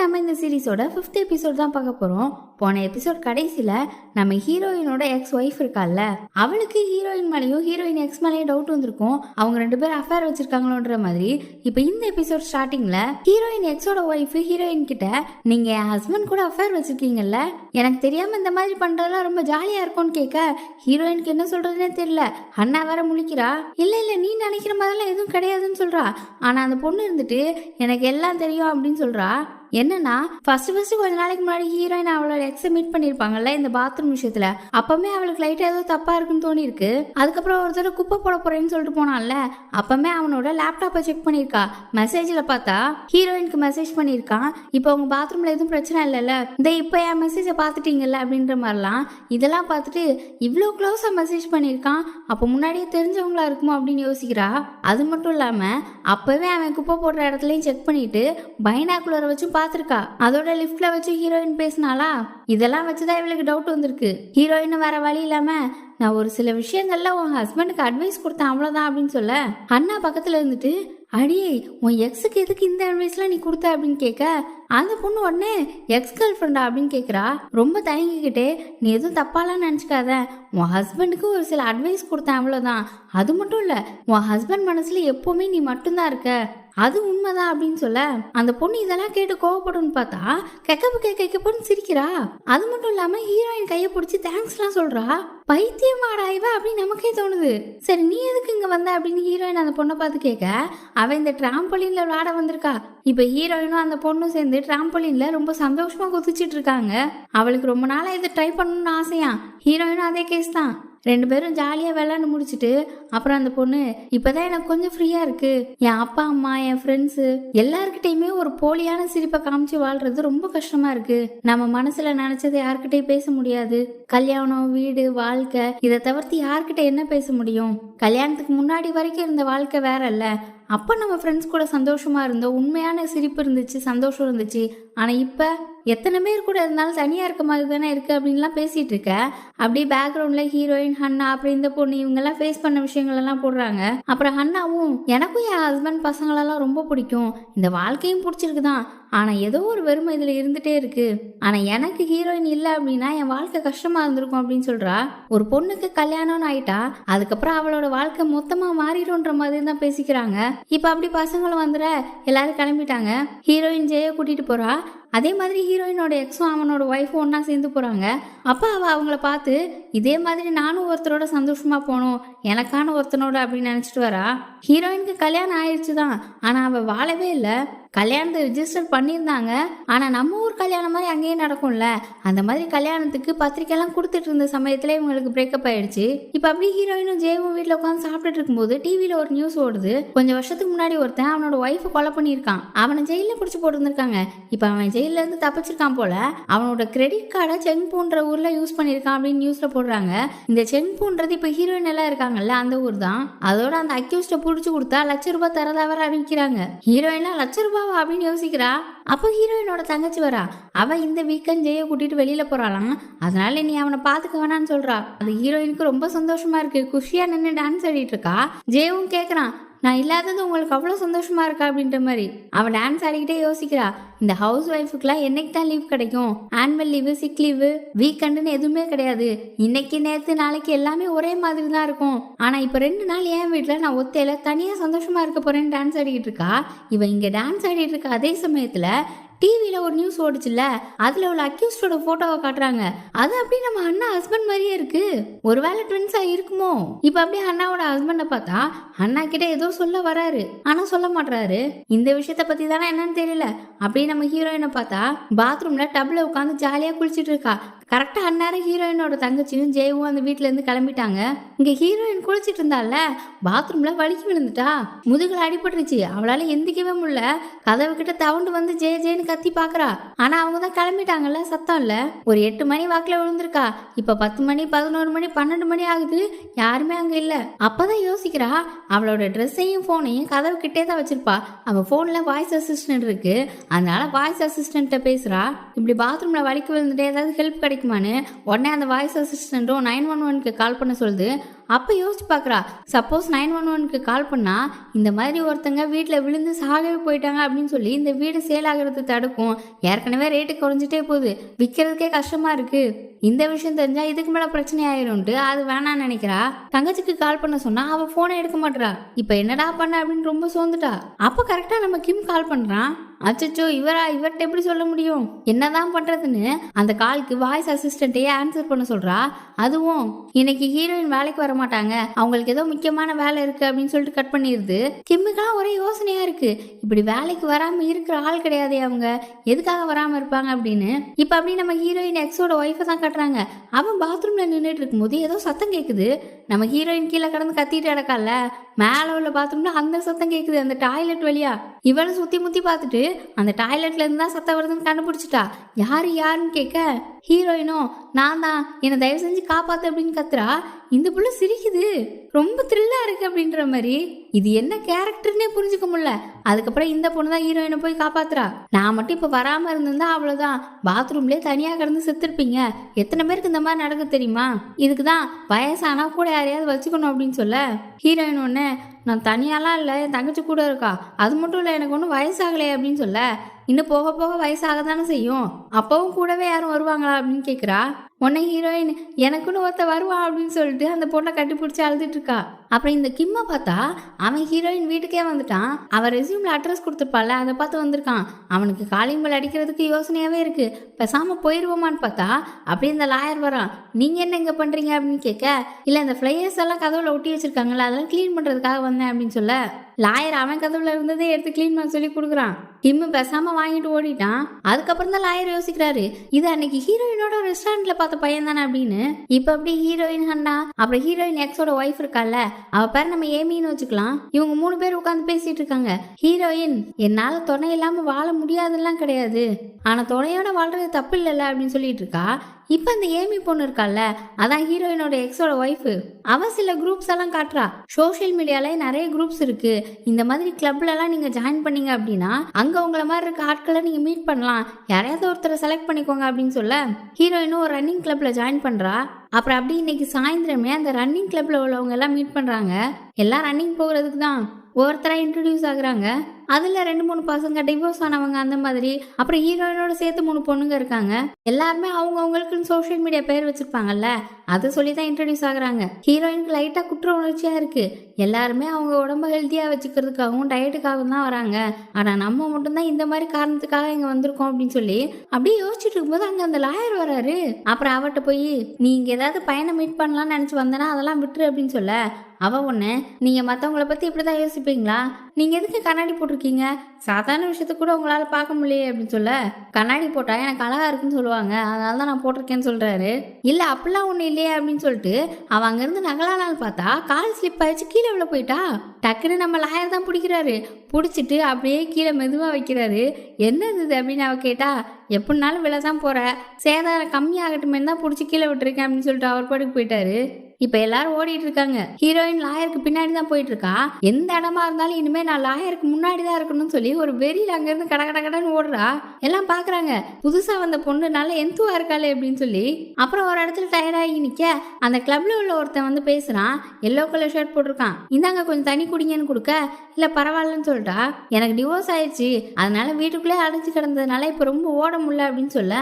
நம்ம இந்த சீரீஸோட 5th episode தான் பார்க்க போறோம். போன எபிசோட் கடைசியில நம்ம ஹீரோயினோட எக்ஸ் ஒய்ஃப் இருக்கால, அவளுக்கு ஹீரோயின் மேலேயும் ஹீரோயின் எக்ஸ் மேலேயும் டவுட் வந்திருக்கும். அவங்க 2 பேரும் அஃபேர் வச்சிருக்காங்களோன்ற மாதிரி. இப்போ இந்த எபிசோட் ஸ்டார்டிங்ல ஹீரோயின் எக்ஸோட ஒய்ஃப் ஹீரோயின் கிட்ட, நீங்க என் ஹஸ்பண்ட் கூட அஃபேர் வச்சிருக்கீங்கல்ல, எனக்கு தெரியாம இந்த மாதிரி பண்றதெல்லாம் ரொம்ப ஜாலியா இருக்கும்னு கேட்க, ஹீரோயினுக்கு என்ன சொல்றதுன்னே தெரியல. அண்ணா வேற முழிக்கிறா. இல்ல இல்ல, நீ நினைக்கிற மாதிரிலாம் எதுவும் கிடையாதுன்னு சொல்றா. ஆனா அந்த பொண்ணு இருந்துட்டு எனக்கு எல்லாம் தெரியும் அப்படின்னு சொல்றா. என்னன்னா ஃபர்ஸ்ட் கொஞ்ச நாளைக்கு முன்னாடி ஹீரோயின் அவளோட எக்ஸை மீட் பண்ணிருப்பாங்கல்ல இந்த பாத்ரூம் விஷயத்துல, அப்பமே அவளுக்கு லைட்டா ஏதோ தப்பா இருக்குன்னு தோணி இருக்கு. அதுக்கப்புறம் ஒரு தடவை குப்பை போட போறேன்னு சொல்லிட்டு போனான்ல, அப்பமே அவனோட லேப்டாப்பை செக் பண்ணிருக்கா. மெசேஜ்ல பார்த்தா ஹீரோயினுக்கு மெசேஜ் பண்ணிருக்கான், இப்போ உங்க பாத்ரூம்ல எதுவும் பிரச்சனை இல்லைல்ல, இந்த இப்போ என் மெசேஜை பார்த்துட்டீங்கல்ல அப்படின்ற மாதிரிலாம். இதெல்லாம் பார்த்துட்டு இவ்வளோ க்ளோஸா மெசேஜ் பண்ணிருக்கான், அப்போ முன்னாடியே தெரிஞ்சவங்களா இருக்குமோ அப்படின்னு யோசிக்கிறா. அது மட்டும் இல்லாம அப்பவே அவன் குப்பை போடுற இடத்துலயும் செக் பண்ணிட்டு பைனாக்குலரை வச்சு பார்த்திருக்கா. அதோட லிஃப்ட்ல வச்சு ஹீரோயின் பேசினாலா. இதெல்லாம் வச்சுதான் இவளுக்கு டவுட் வந்திருக்கு. ஹீரோயின் வேற வழி இல்லாம, நான் ஒரு சில விஷயங்கள்ல உன் ஹஸ்பண்டுக்கு அட்வைஸ் கொடுத்தேன் அவ்வளவுதான் அப்படின்னு சொல்ல, அண்ணா பக்கத்துல இருந்துட்டு, அடியே உன் எக்ஸுக்கு எதுக்கு இந்த அட்வைஸ்லாம் நீ கொடுத்த அப்படின்னு கேட்க, அந்த பொண்ணு உடனே எக்ஸ் கேர்ள் ஃப்ரெண்டா அப்படின்னு கேட்குறா. ரொம்ப தயங்கிக்கிட்டே, நீ எதுவும் தப்பாலாம் நினச்சிக்காத, உன் ஹஸ்பண்டுக்கு ஒரு சில அட்வைஸ் கொடுத்தேன் அவ்வளோதான். அது மட்டும் இல்லை, உன் ஹஸ்பண்ட் மனசுல எப்பவுமே நீ மட்டும்தான் இருக்க, அது உண்மைதான் அப்படின்னு சொல்ல, அந்த பொண்ணு இதெல்லாம் கேட்டு கோவப்படும்னு பார்த்தா கெக்கப்புன்னு சிரிக்கிறா. அது மட்டும் இல்லாம ஹீரோயின் கையை பிடிச்சி தேங்க்ஸ்லாம் சொல்றா. பைத்தியமாடா இவ அப்படின்னு நமக்கே தோணுது. சரி நீ எதுக்கு இங்க வந்த அப்படின்னு ஹீரோயின் அந்த பொண்ணை பார்த்து கேட்க, அவ இந்த டிராம்போலின்ல விளையாட வந்திருக்கா. இப்ப ஹீரோயினும் அந்த பொண்ணும் சேர்ந்து டிராம்போலின்ல ரொம்ப சந்தோஷமா குதிச்சிட்டு இருக்காங்க. அவளுக்கு ரொம்ப நாளா இதை ட்ரை பண்ணணும்னு ஆசையா. ஹீரோயினும் அதே கேஸ் தான். 2 பேரும் ஜாலியாக விளையாண்டு முடிச்சுட்டு அப்புறம் அந்த பொண்ணு, இப்போதான் எனக்கு கொஞ்சம் ஃப்ரீயாக இருக்கு, என் அப்பா அம்மா என் ஃப்ரெண்ட்ஸு எல்லாருக்கிட்டையுமே ஒரு போலியான சிரிப்பை காமிச்சு வாழ்றது ரொம்ப கஷ்டமா இருக்கு. நம்ம மனசுல நினைச்சதை யாருக்கிட்டையும் பேச முடியாது. கல்யாணம், வீடு, வாழ்க்கை இதை தவிர்த்து யார்கிட்ட என்ன பேச முடியும்? கல்யாணத்துக்கு முன்னாடி வரைக்கும் இருந்த வாழ்க்கை வேற இல்ல. அப்போ நம்ம ஃப்ரெண்ட்ஸ் கூட சந்தோஷமா இருந்தோம், உண்மையான சிரிப்பு இருந்துச்சு, சந்தோஷம் இருந்துச்சு. ஆனால் இப்போ எத்தனை பேர் கூட இருந்தாலும் தனியாக இருக்க மாதிரி தானே இருக்குது அப்படின்லாம் பேசிகிட்டு இருக்க. அப்படியே பேக்ரவுண்டில் ஹீரோயின், ஹன்னா, அப்புறம் இந்த பொண்ணு இவங்கெல்லாம் ஃபேஸ் பண்ண விஷயங்கள்லாம் போடுறாங்க. அப்புறம் ஹன்னாவும், எனக்கும் என் ஹஸ்பண்ட் பசங்களெல்லாம் ரொம்ப பிடிக்கும், இந்த வாழ்க்கையும் பிடிச்சிருக்குதான், ஆனால் ஏதோ ஒரு வெறுமை இதில் இருந்துகிட்டே இருக்கு. ஆனால் எனக்கு ஹீரோயின் இல்லை அப்படின்னா என் வாழ்க்கை கஷ்டமாக இருந்திருக்கும் அப்படின்னு சொல்கிறா. ஒரு பொண்ணுக்கு கல்யாணம்னு ஆயிட்டா அதுக்கப்புறம் அவளோட வாழ்க்கை மொத்தமாக மாறிடும்ன்ற மாதிரி தான் பேசிக்கிறாங்க. இப்போ அப்படி பசங்களும் வந்துட எல்லாரும் கிளம்பிட்டாங்க. ஹீரோயின் ஜெய கூட்டிகிட்டு போகிறா. அதே மாதிரி ஹீரோயினோட எக்ஸும் அவனோட ஒய்ஃபும் ஒன்றா சேர்ந்து போகிறாங்க. அப்போ அவள் அவங்கள பார்த்து, இதே மாதிரி நானும் ஒருத்தரோட சந்தோஷமாக போகணும், எனக்கான ஒருத்தனோட அப்படின்னு நினச்சிட்டு வரா. ஹீரோயினுக்கு கல்யாணம் ஆயிடுச்சு தான், ஆனால் அவள் வாழவே இல்லை. கல்யாணத்தை ரிஜிஸ்டர் பண்ணியிருந்தாங்க, ஆனால் நம்ம ஊர் கல்யாணம் மாதிரி அங்கேயே நடக்கும்ல, அந்த மாதிரி கல்யாணத்துக்கு பத்திரிக்கைலாம் கொடுத்துட்டு இருந்த சமயத்தில் இவங்களுக்கு பிரேக்கப் ஆயிடுச்சு. இப்போ அப்படியே ஹீரோயினும் ஜெயவும் வீட்டில் உட்காந்து சாப்பிட்டுட்டு இருக்கும்போது டிவியில் ஒரு நியூஸ் ஓடுது. கொஞ்சம் வருஷத்துக்கு முன்னாடி ஒருத்தன் அவனோட ஒய்ஃபை கொலை பண்ணியிருக்கான். அவனை ஜெயிலில் பிடிச்சி போட்டுருந்துருக்காங்க. இப்போ அவன் ஜெயில இருந்து தப்பிச்சிருக்கான் போல. அவனோட கிரெடிட் கார்டை செங்பூன்ற ஊர்ல யூஸ் பண்ணிருக்கான் அப்படின்னு நியூஸ்ல போடுறாங்க. இந்த செங்பூன்றது இப்ப ஹீரோயின் எல்லாம் இருக்காங்கல்ல அந்த ஊர் தான். அதோட அந்த அக்யூஸ்ட புடிச்சு கொடுத்தா ₹1,00,000 தரதா வர அறிவிக்கிறாங்க. ஹீரோயினா ₹1,00,000 அப்படின்னு யோசிக்கிறா. அப்போ ஹீரோயினோட தங்கச்சி வரா. அவ இந்த வீக்கெண்ட் ஜெய கூட்டிட்டு வெளியில போறாளாம். அதனால நீ அவனை பாத்துக்க வேணான்னு சொல்றா. அது ஹீரோயினுக்கு ரொம்ப சந்தோஷமா இருக்கு. குஷியா நின்று டான்ஸ் ஆடிட்டு இருக்கா. ஜெயவும் கேக்குறான், நான் இல்லாதது உங்களுக்கு அவ்வளோ சந்தோஷமா இருக்கா அப்படின்ற மாதிரி. அவன் டான்ஸ் ஆடிக்கிட்டே யோசிக்கிறா, இந்த ஹவுஸ் ஒய்ஃபுக்குலாம் என்னைக்கு தான் லீவ் கிடைக்கும்? ஆனுவல் லீவு, சிக் லீவு, வீக்கெண்டுன்னு எதுவுமே கிடையாது. இன்னைக்கு நேற்று நாளைக்கு எல்லாமே ஒரே மாதிரி தான் இருக்கும். ஆனால் இப்போ 2 நாள் என் வீட்டில் நான் ஒத்தையில தனியாக சந்தோஷமா இருக்க போறேன்னு டான்ஸ் ஆடிக்கிட்டு இருக்கா. இவன் இங்கே டான்ஸ் ஆடிட்டு இருக்க அதே சமயத்தில் டிவியில் ஒரு நியூஸ் ஓடிச்சுல, அதில் உள்ள அக்யூஸ்டோட ஃபோட்டோவை காட்டுறாங்க. அது அப்படியே நம்ம அண்ணா ஹஸ்பண்ட் மாதிரியே இருக்கு. ஒருவேளை ட்வின்ஸாக இருக்குமோ? இப்போ அப்படியே அண்ணாவோட ஹஸ்பண்டை பார்த்தா அண்ணா கிட்ட ஏதோ சொல்ல வராரு, ஆனால் சொல்ல மாட்டாரு. இந்த விஷயத்த பற்றி தானே என்னன்னு தெரியல. அப்படியே நம்ம ஹீரோயினை பார்த்தா பாத்ரூமில் டப்ல உட்காந்து ஜாலியாக குளிச்சுட்டு இருக்கா. கரெக்டாக அந்நேரம் ஹீரோயினோட தங்கச்சியும் ஜெயவும் அந்த வீட்டிலேருந்து கிளம்பிட்டாங்க. இங்கே ஹீரோயின் குளிச்சுட்டு இருந்தால, பாத்ரூமில் வலிக்கு விழுந்துட்டா. முதுகில் அடிபட்டுருச்சு. அவளால் எந்திக்கவே முடியல. கதவு கிட்ட தவண்டு வந்து ஜெயன்னு கத்தி பாக்குறா. ஆனா அவங்க தான் கிளம்பிட்டாங்கல்ல, சத்தம் இல்ல. ஒரு 8 மணி வாக்குல விழுந்திருக்கா. இப்ப 10 மணி, 11 மணி, 12 மணி ஆகுது, யாருமே அங்க இல்ல. அப்பதான் யோசிக்கிறா, அவளோட ட்ரெஸ்ஸையும் போனையும் கதவு கிட்டே தான் வச்சிருப்பா. அவ போன்ல வாய்ஸ் அசிஸ்டன்ட் இருக்கு, அதனால வாய்ஸ் அசிஸ்டன்ட்ட பேசுறா. இப்படி பாத்ரூம்ல வலிக்கு விழுந்துட்டு ஏதாவது ஹெல்ப் கிடைக்குமான்னு உடனே அந்த வாய்ஸ் அசிஸ்டன்ட்டும் 911க்கு கால் பண்ண சொல்லுது. அப்ப யோசிச்சு பாக்குறா, சப்போஸ் 911க்கு கால் பண்ணா இந்த மாதிரி ஒருத்தங்க வீட்டுல விழுந்து சாகவே போயிட்டாங்க அப்படின்னு சொல்லி இந்த வீடு சேல் ஆகிறது தடுக்கும். ஏற்கனவே ரேட்டு குறைஞ்சிட்டே போகுது, விற்கிறதுக்கே கஷ்டமா இருக்கு. இந்த விஷயம் தெரிஞ்சா இதுக்கு மேல பிரச்சனை ஆயிரும்ட்டு அது வேணான்னு நினைக்கிறா. தங்கச்சிக்கு கால் பண்ண சொன்னா அவ போனை எடுக்க மாட்டா. இப்ப என்னடா பண்ண அப்படின்னு ரொம்ப சோர்ந்துட்டா. அப்ப கரெக்டா நம்ம கிம் கால் பண்றான். அச்சோ, இவர்கிட்ட எப்படி சொல்ல முடியும், என்னதான் பண்றதுன்னு அந்த காலுக்கு வாய்ஸ் அசிஸ்டன்ட்டையே ஆன்சர் பண்ண சொல்றா. அதுவும் இன்னைக்கு ஹீரோயின் வேலைக்கு வர மாட்டாங்க, அவங்களுக்கு ஏதோ முக்கியமான வேலை இருக்கு அப்படின்னு சொல்லிட்டு கட் பண்ணிடுது. கிம்முக்கெல்லாம் ஒரே யோசனையா இருக்கு, இப்படி வேலைக்கு வராம இருக்கிற ஆள் கிடையாது அவங்க, எதுக்காக வராம இருப்பாங்க அப்படின்னு. இப்ப அப்படி நம்ம ஹீரோயின் எக்ஸோட ஒய்ஃபை தான் கட்டுறாங்க. அவன் பாத்ரூம்ல நின்றுட்டு இருக்கும்போது ஏதோ சத்தம் கேக்குது. நம்ம ஹீரோயின் கீழே கடந்து கத்திட்டு கிடக்கால, மேல உள்ள பாத்ரூம்ல அந்த சத்தம் கேக்குது, அந்த டாய்லெட் வழியா. இவளும் சுத்தி முத்தி பார்த்துட்டு அந்த டாய்லெட்ல இருந்தா சத்தம் வருதுன்னு கண்டுபிடிச்சிட்டா. யாருன்னு கேட்க ஹீரோயினோ நான் தான், என்னை தயவு செஞ்சு காப்பாத்து அப்படின்னு கத்துறா. இந்த புள்ள சிரிக்குது, ரொம்ப த்ரில்லா இருக்கு அப்படின்ற மாதிரி. இது என்ன கேரக்டர்னே புரிஞ்சுக்க முடியல. அதுக்கப்புறம் இந்த பொண்ணு தான் ஹீரோயினை போய் காப்பாத்துறா. நான் மட்டும் இப்ப வராம இருந்திருந்தா அவ்வளவுதான், பாத்ரூம்லயே தனியா கிடந்து செத்துருப்பீங்க. எத்தனை பேருக்கு இந்த மாதிரி நடக்க தெரியுமா? இதுக்குதான் வயசானா கூட யாரையாவது வச்சுக்கணும் அப்படின்னு சொல்ல ஹீரோயின் ஒண்ணு, நான் தனியாலாம் இல்லை, என் தங்கச்சி கூட இருக்கா, அது மட்டும் இல்லை எனக்கு ஒன்றும் வயசாகலையே அப்படின்னு சொல்ல, இன்னும் போக போக வயசாக தானே செய்யும், அப்பவும் கூடவே யாரும் வருவாங்களா அப்படின்னு கேட்குறா. உன்னை ஹீரோயின் எனக்குன்னு ஒருத்த வருவான் அப்படின்னு சொல்லிட்டு அந்த பொண்ணை கட்டி பிடிச்சி அழுதுட்டு இருக்கா. அப்புறம் இந்த கிம்மை பார்த்தா அவன் ஹீரோயின் வீட்டுக்கே வந்துட்டான். அவன் ரெஸ்யூம்ல அட்ரஸ் கொடுத்துருப்பால, அதை பார்த்து வந்திருக்கான். அவனுக்கு காலிங் பெல் அடிக்கிறதுக்கு யோசனையாவே இருக்கு. பேசாம போயிடுவோமான்னு பார்த்தா அப்படியே இந்த லாயர் வரான். நீங்க என்ன இங்க பண்றீங்க அப்படின்னு கேட்க, இல்ல இந்த ஃபிளையர்ஸ் எல்லாம் கதவுல ஒட்டி வச்சிருக்காங்கல்ல, அதெல்லாம் கிளீன் பண்றதுக்காக வந்தேன் அப்படின்னு சொல்ல, லாயர் அவன் கதவுல இருந்ததே எடுத்து கிளீன் பண்ண சொல்லி கொடுக்குறான். கிம்மு பேசாம வாங்கிட்டு ஓடிட்டான். அதுக்கப்புறம் தான் லாயர் யோசிக்கிறாரு, இது அன்னைக்கு ஹீரோயினோட ரெஸ்டாரண்ட்ல பார்த்த பையன் தானே அப்படின்னு. இப்ப அப்படி ஹீரோயின் ஹன்னா, அப்புறம் ஹீரோயின் எக்ஸோட ஒய்ஃப் இருக்கால, அவ பேர் நம்ம ஏமின்னு வச்சுக்கலாம். இவங்க 3 பேர் உட்காந்து பேசிட்டு இருக்காங்க. ஹீரோயின் என்னால துணை இல்லாம வாழ முடியாதுலாம் கிடையாது, ஆனா துணையோட வாழ்றது தப்பு இல்லைல்ல அப்படின்னு சொல்லிட்டு இருக்கா. இப்ப இந்த ஏமி பொண்ணு இருக்கால, அதான் ஹீரோயினோட எக்ஸோட ஒய்ஃப். அவ சில குரூப்ஸ் எல்லாம் காட்டுறா. சோசியல் மீடியால நிறைய குரூப்ஸ் இருக்கு, இந்த மாதிரி கிளப்ல எல்லாம் நீங்க ஜாயின் பண்ணீங்க அப்படின்னா அங்க உங்களை மாதிரி இருக்க ஆட்களை நீங்க மீட் பண்ணலாம், யாரையாவது ஒருத்தரை செலக்ட் பண்ணிக்கோங்க அப்படின்னு சொல்ல ஹீரோயினும் ஒரு ரன்னிங் கிளப்ல ஜாயின் பண்றா. அப்புறம் அப்படி இன்னைக்கு சாயந்தரமே அந்த ரன்னிங் கிளப்ல உள்ளவங்க எல்லாம் மீட் பண்றாங்க. எல்லாம் ரன்னிங் போகிறதுக்கு தான் ஒவ்வொருத்தரா இன்ட்ரடியூஸ் ஆகுறாங்க. அதுல 2-3 பசங்க டிவோர்ஸ் ஆனவங்க அந்த மாதிரி. அப்புறம் ஹீரோயினோட சேர்த்து 3 பொண்ணுங்க இருக்காங்க. எல்லாருமே அவங்களுக்குன்னு சோசியல் மீடியா பேர் வச்சிருப்பாங்கல்ல, அதை சொல்லி தான் இன்ட்ரடியூஸ் ஆகுறாங்க. ஹீரோயினுக்கு லைட்டா குற்ற உணர்ச்சியா இருக்கு. எல்லாருமே அவங்க உடம்ப ஹெல்த்தியா வச்சுக்கிறதுக்காகவும் டயட்டுக்காகவும் தான் வராங்க, ஆனா நம்ம மட்டும்தான் இந்த மாதிரி காரணத்துக்காக இங்க வந்திருக்கோம் அப்படின்னு சொல்லி அப்படியே யோசிச்சுட்டு இருக்கும்போது அங்க அந்த லாயர் வராரு. அப்புறம் அவர்கிட்ட போய் நீ இங்க ஏதாவது பையனை மீட் பண்ணலாம்னு நினைச்சு வந்தேன்னா அதெல்லாம் விட்டுரு அப்படின்னு சொல்ல, அவ ஒண்ணு, நீங்க மத்தவங்கள பத்தி இப்படிதான் யோசிப்பீங்களா, நீங்க எதுக்கு கண்ணாடி போட்டிருக்கீங்க, சாதாரண விஷயத்த கூட உங்களால பார்க்க முடியலையே அப்படின்னு சொல்ல, கண்ணாடி போட்டா எனக்கு அழகா இருக்குன்னு சொல்லுவாங்க, அதனாலதான் நான் போட்டிருக்கேன்னு சொல்றாரு. இல்ல அப்படிலாம் ஒண்ணு இல்லையே அப்படின்னு சொல்லிட்டு அவ அங்க இருந்து நகலானாலும் பார்த்தா கால் ஸ்லிப் ஆயிடுச்சு, கீழே விழ போயிட்டா. டக்குன்னு நம்ம லாயர் தான் பிடிக்கிறாரு. பிடிச்சிட்டு அப்படியே கீழே மெதுவா வைக்கிறாரு. என்னது இது அப்படின்னு அவ கேட்டா, எப்படினாலும் விழதான் போற, சேதாரம் கம்மியாகட்டுமே தான் பிடிச்சி கீழே விட்டுருக்கேன் அப்படின்னு சொல்லிட்டு அவர் பாட்டுக்கு போயிட்டாரு. இப்ப எல்லாரும் ஓடிட்டு இருக்காங்க. ஹீரோயின் லாயருக்கு பின்னாடி தான் போயிட்டு இருக்கா. எந்த இடமா இருந்தாலும் இனிமே நான் லாயருக்கு முன்னாடி தான் இருக்கணும்னு சொல்லி ஒரு வெறியில அங்க இருந்து கடன்னு ஓடுறா. எல்லாம் பாக்குறாங்க, புதுசா வந்த பொண்ணு நல்ல எந்துவா இருக்காளே அப்படின்னு சொல்லி. அப்புறம் ஒரு இடத்துல டயர்டாகி நிக்க அந்த கிளப்ல உள்ள ஒருத்தன் வந்து பேசுறான். எல்லோ கலர் ஷர்ட் போட்டிருக்கான். இந்தாங்க கொஞ்சம் தண்ணி குடிங்கன்னு கொடுக்க, இல்ல பரவாயில்லன்னு சொல்லிட்டா. எனக்கு டிவோர்ஸ் ஆயிடுச்சு, அதனால வீட்டுக்குள்ளே அடைஞ்சு கிடந்ததுனால இப்ப ரொம்ப ஓட முடியல அப்படின்னு சொல்ல,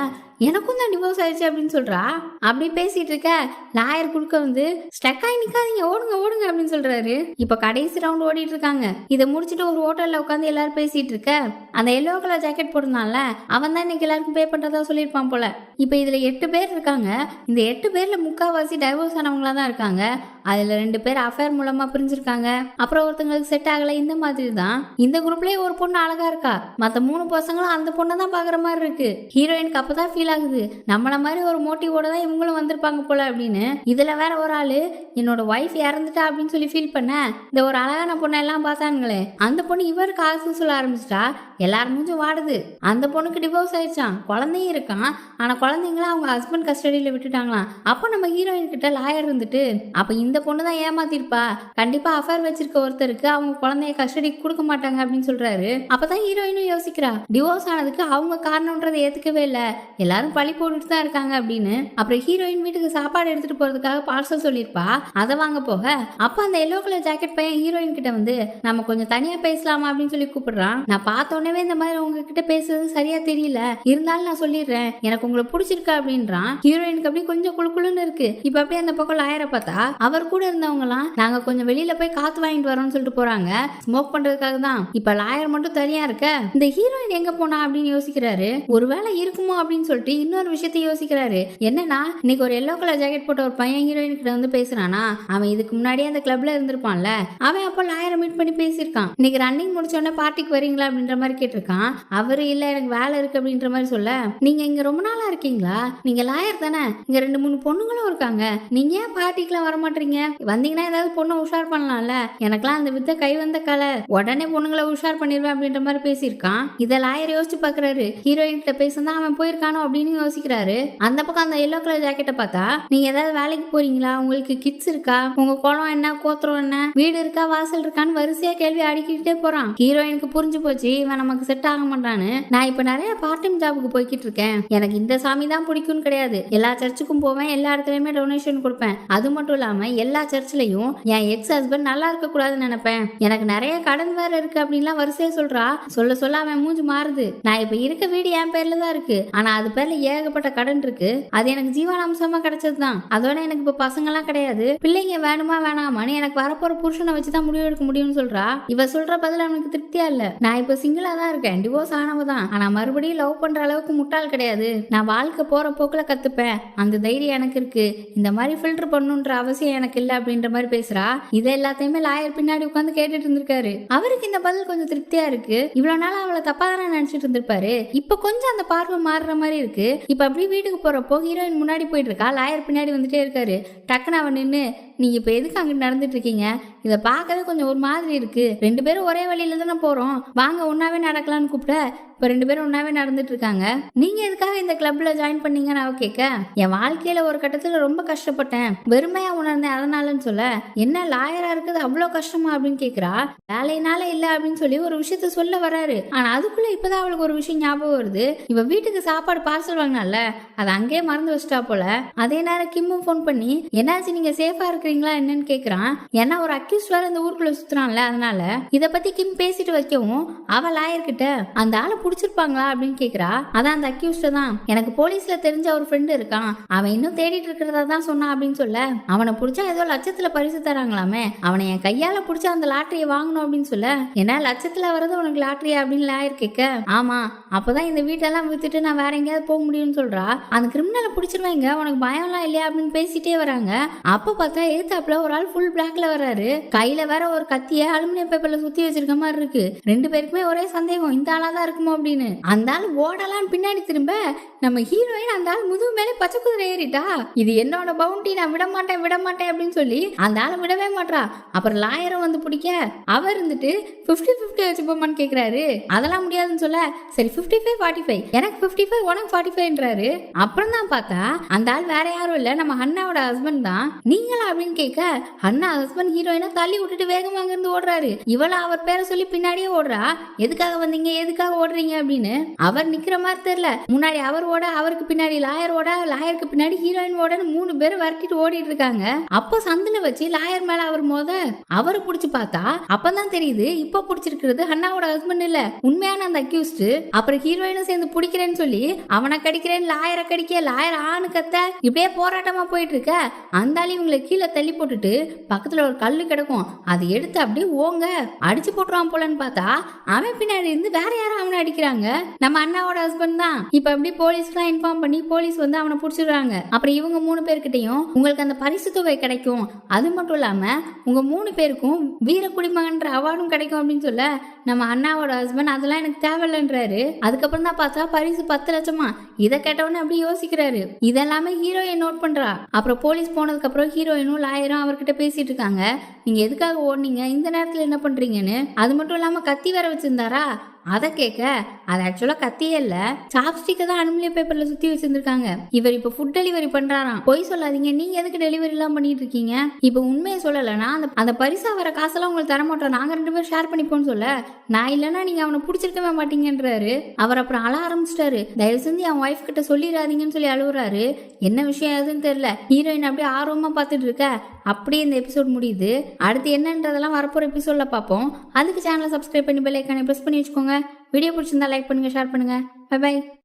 எனக்கும் தான் டிவோர்ஸ் ஆயிடுச்சு அப்படின்னு சொல்றா. அப்படி பேசிட்டு இருக்க லாயர் குடுக்க வந்து ஸ்டக் ஆகி நிக்காதீங்க, ஓடுங்க அப்படின்னு சொல்றாரு. இப்ப கடைசி ரவுண்ட் ஓடிட்டு இருக்காங்க. இதை முடிச்சுட்டு ஒரு ஹோட்டல்ல உட்காந்து எல்லாரும் பேசிட்டு இருக்க, அந்த எல்லோ கலர் ஜாக்கெட் போட்டிருந்தான்ல அவன் தான் இன்னைக்கு எல்லாருக்கும் பே பண்றதா சொல்லியிருப்பான் போல. இப்ப இதுல 8 பேர் இருக்காங்க. இந்த 8 பேர்ல முக்காவாசி டைவோர்ஸ் ஆனவங்களா தான் இருக்காங்க. அதுல 2 பேர் அஃபேர் மூலமா பிரிஞ்சிருக்காங்க. அப்புறம் ஒருத்தங்களுக்கு செட் ஆகல. இந்த மாதிரி தான் இந்த குரூப்லயே ஒரு பொண்ணு அழகா இருக்கா. மத்த 3 பசங்களும் அந்த பொண்ணை தான் பாக்குற மாதிரி இருக்கு. ஹீரோயினுக்கு அப்பதான் ஃபீல் ஆகுது, நம்மள மாதிரி ஒரு மோட்டிவோட தான் இவங்களும் வந்திருப்பாங்க போல அப்படின்னு. இதுல வேற ஒரு ஆளு என்னோட ஒய்ஃப் இறந்துட்டா அப்படின்னு சொல்லி ஃபீல் பண்ண இந்த ஒரு அழகான பொண்ணை எல்லாம் பார்த்தானுங்களே, அந்த பொண்ணு இவருக்கு ஆசை சொல்ல ஆரம்பிச்சிட்டா. எல்லாரும் மூஞ்சும் வாடுது. அந்த பொண்ணுக்கு டிவோர்ஸ் ஆயிடுச்சான், குழந்தையும் இருக்கான். ஆனா குழந்தைங்கள அவங்க ஹஸ்பண்ட் கஸ்டடியில விட்டுட்டாங்களாம். அப்போ நம்ம ஹீரோயின் கிட்ட லாயர் இருந்துட்டு, அப்ப இந்த இந்த பொண்ணு தான் ஏமாத்திருப்பா, கண்டிப்பா அஃபேர் வச்சிருக்க ஒருத்தருக்கு அவங்க குழந்தைய கஸ்டடிக்கு கொடுக்க மாட்டாங்க அப்படின்னு சொல்றாரு. அப்பதான் ஹீரோயினும் யோசிக்கிறா, டிவோர்ஸ் ஆனதுக்கு அவங்க காரணம்ன்றதை ஏத்துக்கவே இல்ல, எல்லாரும் பழி போட்டுட்டு தான் இருக்காங்க அப்படின்னு. அப்புறம் ஹீரோயின் வீட்டுக்கு சாப்பாடு எடுத்துட்டு போறதுக்காக பார்சல் சொல்லிருப்பா, அதை வாங்க போக அப்ப அந்த எல்லோ கலர் ஜாக்கெட் பையன் ஹீரோயின் கிட்ட வந்து நம்ம கொஞ்சம் தனியா பேசலாமா அப்படின்னு சொல்லி கூப்பிடுறான். நான் பார்த்த உடனே இந்த மாதிரி உங்ககிட்ட பேசுறது சரியா தெரியல, இருந்தாலும் நான் சொல்லிடுறேன், எனக்கு உங்களை பிடிச்சிருக்கா அப்படின்றான். ஹீரோயினுக்கு அப்படியே கொஞ்சம் குளுக்குளுன்னு இருக்கு. இப்ப அப்படியே அந்த பக்கம் லாயரை பார்த்தா அவர் கூட இருந்தவங்க எல்லாம் நாங்க கொஞ்சம் வெளியில போய் காத்து வாங்கிட்டு வரோம்னு சொல்லிட்டு போறாங்க, ஸ்மோக் பண்றதுக்காக தான். இப்ப லாயர் மட்டும் தனியா இருக்க, இந்த ஹீரோயின் எங்க போனா அப்படின்னு யோசிக்கிறாரு. ஒருவேளை இருக்குமோ அப்படின்னு சொல்லிட்டு இன்னொரு விஷயத்தை யோசிக்கிறாரு. என்னன்னா, இன்னைக்கு ஒரு எல்லோ கலர் ஜாக்கெட் போட்ட ஒரு பையன் ஹீரோயின் கிட்ட வந்து பேசுறானா, அவன் இதுக்கு முன்னாடியே அந்த கிளப்ல இருந்திருப்பான்ல, அவன் அப்போ லாயரை மீட் பண்ணி பேசியிருக்கான். இன்னைக்கு ரன்னிங் முடிச்ச உடனே பார்ட்டிக்கு வரீங்களா அப்படின்ற மாதிரி கேட்டிருக்கான். அவரு இல்ல எனக்கு வேலை இருக்கு அப்படின்ற மாதிரி சொல்ல, நீங்க இங்க ரொம்ப நாளா இருக்கீங்களா, நீங்க லாயர் தானே, இங்க 2-3 பொண்ணுங்களும் இருக்காங்க, நீங்க ஏன் பார்ட்டிக்குலாம் வர மாட்டீங்க, வந்தீங்கன்னா ஏதாவது பொண்ணை உஷார் பண்ணலாம்ல, எனக்கெல்லாம் அந்த வித்த கை வந்த கலை, உடனே பொண்ணுங்களை உஷார் பண்ணிடுவேன் அப்படின்ற மாதிரி பேசியிருக்கான். இதை லாயர் யோசிச்சு பாக்குறாரு. ஹீரோயின் கிட்ட பேசுனா அவன் போயிருக்கானோ அப்படின்னு யோசிக்கிறாரு. அந்த பக்கம் அந்த எல்லோ கலர் ஜாக்கெட்டை பார்த்தா, நீங்க ஏதாவது வேலைக்கு போறீங்களா, உங்களுக்கு கிட்ஸ் இருக்கா, உங்க குளம் என்ன, கோத்திரம் என்ன, வீடு இருக்கா, வாசல் இருக்கான்னு வரிசையா கேள்வி அடிக்கிட்டே போறான். ஹீரோயினுக்கு புரிஞ்சு போச்சு, இவன் நமக்கு செட் ஆக மாட்டான்னு. நான் இப்ப நிறைய பார்ட் டைம் ஜாபுக்கு போய்கிட்டு இருக்கேன், எனக்கு இந்த சாமி தான் பிடிக்கும்னு கிடையாது, எல்லா சர்ச்சுக்கும் போவேன், எல்லா இடத்துலயுமே டொனேஷன் கொடுப்பேன், அது மட்டும் இல்லாம எல்லா சர்ச்லயும் என் எக்ஸ் ஹஸ்பண்ட் நல்லா இருக்க கூடாதுன்னு நினைப்பேன், எனக்கு நிறைய கடன் வேற இருக்கு அப்படின்லாம் வரிசையா சொல்றா. சொல்ல சொல்ல அவன் மூஞ்சி மாறுது. நான் இப்ப இருக்க வீடு என் பேர்ல தான் இருக்கு, ஆனா அது பேர்ல ஏகப்பட்ட கடன் இருக்கு, அது எனக்கு ஜீவனாம்சமா கிடைச்சதுதான், அதோட எனக்கு இப்ப பசங்க எல்லாம் கிடையாது, பிள்ளைங்க வேணுமா வேணாமான்னு எனக்கு வரப்போற புருஷனை வச்சுதான் முடிவு எடுக்க முடியும்னு சொல்றா. இவ சொல்ற பதில் அவனுக்கு திருப்தியா இல்ல. நான் இப்ப சிங்கிளா தான் இருக்கேன், டிவோர்ஸ் ஆனவதான், ஆனா மறுபடியும் லவ் பண்ற அளவுக்கு முட்டாள் கிடையாது, நான் வாழ்க்கை போற போக்குல கத்துப்பேன், அந்த தைரியம் எனக்கு இருக்கு, இந்த மாதிரி ஃபில்டர் பண்ணுன்ற அவசியம் எனக்கு இல்ல அப்படின்ற மாதிரி பேசுறா. இதை எல்லாத்தையுமே லாயர் பின்னாடி உட்காந்து கேட்டுட்டு இருந்திருக்காரு. அவருக்கு இந்த பதில் கொஞ்சம் திருப்தியா இருக்கு. இவ்வளவு நாள் அவளை தப்பா தானே நினைச்சிட்டு இருந்திருப்பாரு, இப்ப கொஞ்சம் அந்த பார்வை மாறுற மாதிரி இருக்கு. இப்ப அப்படியே வீட்டுக்கு போறப்போ ஹீரோயின் முன்னாடி போயிட்டு இருக்கா, லாயர் பின்னாடி வந்துட்டே இருக்காரு. டக்குன்னு அவன் நின்று, நீங்க இப்ப எதுக்கு அங்கிட்டு நடந்துட்டு இருக்கீங்க, இதை பார்க்கவே கொஞ்சம் ஒரு மாதிரி இருக்கு, 2 பேரும் ஒரே வழியில தானே போறோம், வாங்க ஒன்னாவே நடக்கலாம்னு கூப்பிட்ட, இப்ப 2 பேரும் ஒன்னாவே நடந்துட்டு இருக்காங்க, நீங்க எதுக்காக இந்த கிளப்ல ஜாயின் பண்ணீங்கன்னு அவ கேட்க, என் வாழ்க்கையில ஒரு கட்டத்துல ரொம்ப கஷ்டப்பட்டேன், வெறுமையா உணர்ந்தேன், அதனாலன்னு சொல்ல, என்ன லாயரா இருக்குது அவ்வளவு கஷ்டமா அப்படின்னு கேக்குறா. வேலையினால இல்ல அப்படின்னு சொல்லி ஒரு விஷயத்த சொல்ல வராரு. ஆனா அதுக்குள்ள இப்பதான் அவளுக்கு ஒரு விஷயம் ஞாபகம் வருது. இவ வீட்டுக்கு சாப்பாடு பார்சல் வாங்கினால அதை அங்கேயே மறந்து வச்சிட்டா போல. அதே நேரம் கிம்மும் போன் பண்ணி, என்னாச்சு நீங்க சேஃபா இருக்கிறீங்களா என்னன்னு கேக்குறான். ஏன்னா ஒரு அக்யூஸ்ட் வேற இந்த ஊருக்குள்ள சுத்துறான்ல, அதனால இத பத்தி கிம் பேசிட்டு வைக்கவும் அவ லாயர் கிட்ட, அந்த ஆளை பிடிச்சிருப்பாங்களா அப்படின்னு கேக்குறா. அதான் அந்த அக்யூஸ்ட் தான், எனக்கு போலீஸ்ல தெரிஞ்ச ஒரு ஃப்ரெண்டு இருக்கான், அவன் இன்னும் தேடிட்டு இருக்கிறதா தான் சொன்னான் அப்படின்னு சொல்ல, அவனை பிடிச்சா ஏதோ லட்சத்துல பரிசு தராங்களாமே, அவனை என் கையால பிடிச்சா அந்த லாட்டரியை வாங்கணும் அப்படின்னு சொல்ல, ஏன்னா லட்சத்துல வர்றது உனக்கு லாட்டரியா அப்படின்னு லாயர் கேட்க, ஆமா அப்பதான் இந்த வீட்டெல்லாம் வித்துட்டு நான் வேற எங்கேயாவது போக முடியும்னு சொல்றா. அந்த கிரிமினலை பிடிச்சிருவாங்க, உனக்கு பயம்லாம் இல்லையா அப்படின்னு பேசிட்டே வராங்க. அப்ப பார்த்தா எதிர்த்தாப்புல ஒரு ஆள் ஃபுல் பிளாக்ல வர்றாரு, கையில வேற ஒரு கத்திய அலுமினியம் பேப்பர்ல சுத்தி வச்சிருக்க மாதிரி இருக்கு. 2 பேருக்குமே ஒரே சந்தேகம், இந்த ஆளா தான் இருக்குமோ அப்படின்னு. அந்த ஆள் ஓடலான்னு பின்னாடி திரும்ப, நம்ம ஹீரோயின் அந்த ஆள் முதுகு மேலே பச்சை குதிரை ஏறிட்டா, இது என்னோட பவுண்டி, நான் விட மாட்டேன் அப்படின்னு சொல்லி அந்த ஆளை விடவே மாட்டா. அப்புறம் லாயரும் வந்து பிடிக்க, அவர் இருந்துட்டு 50-50 வச்சு போமான்னு கேக்குறாரு. அதெல்லாம் முடியாதுன்னு சொல்ல, சரி 55-45, எனக்கு 55 உனக்கு 45ன்றாரு. அப்புறம் தான் பார்த்தா அந்த ஆள் வேற யாரும் இல்ல, நம்ம அண்ணாவோட ஹஸ்பண்ட் தான். நீங்களா அப்படின்னு கேட்க, அண்ணா ஹஸ்பண்ட் ஹீரோயினை தள்ளி விட்டுட்டு வேகமா இருந்து ஓடுறாரு. இவளை அவர் பேரை சொல்லி பின்னாடியே ஓடுறா. எதுக்காக வந்தீங்க, எதுக்காக ஓடுறீங்க அப்படின்னு. அவர் நிக்கிற மாதிரி தெரியல, முன்னாடி அவர் ஓட, அவருக்கு பின்னாடி லாயர் ஓட, லாயருக்கு பின்னாடி ஹீரோயின் ஓடன்னு 3 பேர் விரட்டிட்டு ஓடிட்டு இருக்காங்க. அப்போ சந்தில வச்சு லாயர் மேல அவர் மோத அவரு புடிச்சு பார்த்தா அப்பதான் தெரியுது, இப்ப புடிச்சிருக்கிறது அண்ணாவோட ஹஸ்பண்ட் இல்ல, உண்மையான அந்த அக்யூஸ்ட். அப்புறம் ஹீரோயினும் சேர்ந்து பிடிக்கிறேன்னு சொல்லி அவனை கடிக்கிறேன், லாயரை கடிக்க, லாயர் ஆணு கத்த, இப்படியே போராட்டமா போயிட்டு இருக்க. அந்த ஆளு இவங்களை கீழே தள்ளி போட்டுட்டு பக்கத்துல ஒரு கல்லு கிடக்கும், அதை எடுத்து அப்படியே ஓங்க அடிச்சு போட்டுருவான் போலன்னு பார்த்தா அவன் பின்னாடி இருந்து வேற யாரும் அவனை அடிக்கிறாங்க. நம்ம அண்ணாவோட ஹஸ்பண்ட் தான். இப்ப அப்படி போலீஸ்க்குலாம் இன்ஃபார்ம் பண்ணி போலீஸ் வந்து அவனை பிடிச்சிடுறாங்க. அப்புறம் இவங்க 3 பேர்கிட்டையும் உங்களுக்கு அந்த பரிசு தொகை கிடைக்கும், அது மட்டும் இல்லாம உங்க 3 பேருக்கும் வீர குடிமகன்ற அவார்டும் கிடைக்கும் அப்படின்னு சொல்ல, நம்ம அண்ணாவோட ஹஸ்பண்ட் அதெல்லாம் எனக்கு தேவையில்லைன்றாரு. அதுக்கப்புறம் தான் பார்த்தா பரிசு 10 லட்சமா. இதை கேட்டவொன்னு அப்படி யோசிக்கிறாரு. இதெல்லாமே ஹீரோயின் நோட் பண்றா. அப்புறம் போலீஸ் போனதுக்கு அப்புறம் ஹீரோயினும் லாயரும் அவர்கிட்ட பேசிட்டு இருக்காங்க, நீங்க எதுக்காக ஓடுனீங்க, இந்த நேரத்துல என்ன பண்றீங்கன்னு. அது மட்டும் இல்லாம கத்தி வேற வச்சிருந்தாரா. அதை கேட்க அது ஆக்சுவலா கத்தியே இல்ல, சாப்ஸ்டிக்கை தான் அலுமினியம் பேப்பர்ல சுத்தி வச்சிருந்திருக்காங்க. இவர் இப்ப ஃபுட் டெலிவரி பண்றாராம். பொய் சொல்லாதீங்க, நீங்க எதுக்கு டெலிவரி எல்லாம் பண்ணிட்டு இருக்கீங்க? இப்ப உண்மையை சொல்லலைன்னா அந்த பரிசா வர காசெல்லாம் உங்களுக்கு தர மாட்டோம், நாங்க 2 பேரும் ஷேர் பண்ணிப்போம்னு சொல்ல, நான் இல்லைன்னா நீங்க அவனை பிடிச்சிருக்கவே மாட்டீங்கன்றாரு. அவர் அப்புறம் அழ ஆரம்பிச்சிட்டாரு. தயவு செஞ்சு அவன் ஒய்ஃப் கிட்ட சொல்லிடாதீங்கன்னு சொல்லி அழுகுறாரு. என்ன விஷயம் எதுன்னு தெரியல. ஹீரோயின் அப்படியே ஆர்வமா பார்த்துட்டு இருக்க. அப்படியே இந்த எபிசோட் முடியுது. அடுத்து என்னன்றதெல்லாம் வரப்போற எபிசோட்ல பார்ப்போம். அதுக்கு சேனலை சப்ஸ்கிரைப் பண்ணி பெல் ஐக்கானை பிரஸ் பண்ணி வச்சுக்கோங்க. வீடியோ பிடிச்சிருந்தா லைக் பண்ணுங்க, ஷேர் பண்ணுங்க. Bye by.